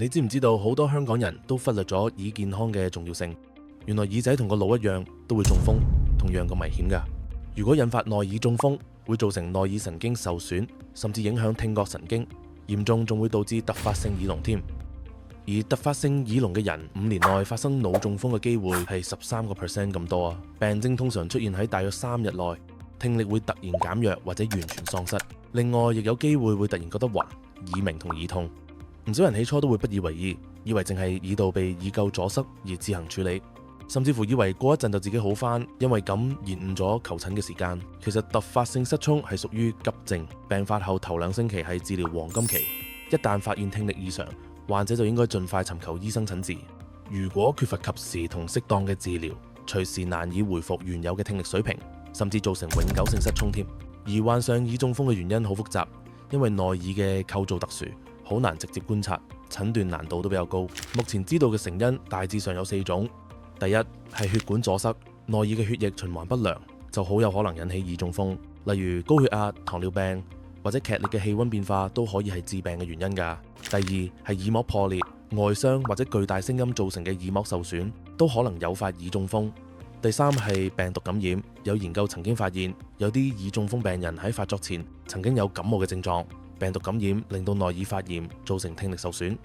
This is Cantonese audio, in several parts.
你知唔知道好多香港人都忽略咗耳健康嘅重要性？原來耳仔同個腦一樣都會中風，同樣咁危險㗎。如果引發內耳中風，會造成內耳神經受損，甚至影響聽覺神經，嚴重仲會導致突發性耳聾添。而突發性耳聾嘅人5年內發生腦中風嘅機會係13% 咁多啊！病徵通常出現喺大約3日內，聽力會突然減弱或者完全喪失。另外，亦有機會會突然覺得暈、耳鳴同耳痛。唔少人起初都會不以為意，以為淨係耳道被耳垢阻塞而自行處理，甚至乎以為過一陣就自己好返，因為咁延誤咗求診嘅時間。其實突發性失聰係屬於急症，病發後頭2星期係治療黃金期。一旦發現聽力異常，患者就應該盡快尋求醫生診治。如果缺乏及時同適當嘅治療，隨時難以回復原有嘅聽力水平，甚至造成永久性失聰添。而患上耳中風嘅原因好複雜，因為內耳嘅構造特殊，好難直接觀察，診斷難度都比較高。目前知道嘅成因大致上有4種。第一係血管阻塞，內耳嘅血液循環不良，就好有可能引起耳中風。例如高血壓、糖尿病或者劇烈嘅氣溫變化都可以係致病嘅原因㗎。第二係耳膜破裂、外傷或者巨大聲音造成嘅耳膜受損，都可能誘發耳中風。第三係病毒感染，有研究曾經發現有啲耳中風病人喺發作前曾經有感冒嘅症狀，病毒感染令到內耳發炎，造成聽力受損。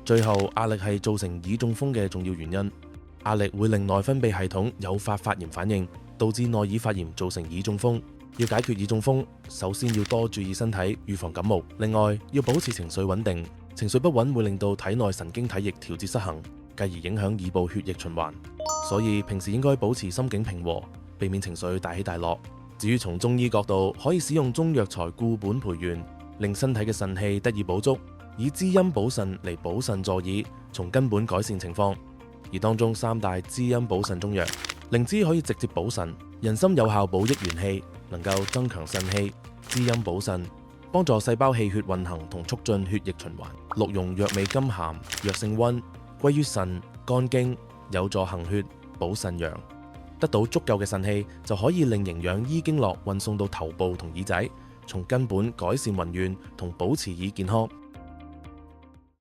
最後，壓力係造成耳中風嘅重要原因。壓力會令內分泌系統誘發發炎反應，導致內耳發炎，造成耳中風。要解決耳中風，首先要多注意身體，預防感冒。另外，要保持情緒穩定，情緒不穩會令到體內神經體液調節失衡，繼而影響耳部血液循環。所以平時應該保持心境平和，避免情緒大起大落。至於從中醫角度，可以使用中藥材固本培元，令身體嘅腎氣得以補足，以滋陰補腎嚟補腎助耳，從根本改善情況。而當中3大滋陰補腎中藥，靈芝可以直接補腎，人參有效補益元氣，能夠增強腎氣、滋陰補腎，幫助細胞氣血運行同促進血液循環。鹿茸藥味甘鹹，藥性溫，歸於腎、肝經，有助行血、補腎陽。得到足夠嘅腎氣，就可以令營養依經絡運送到頭部同耳仔，從根本改善暈眩同保持耳健康。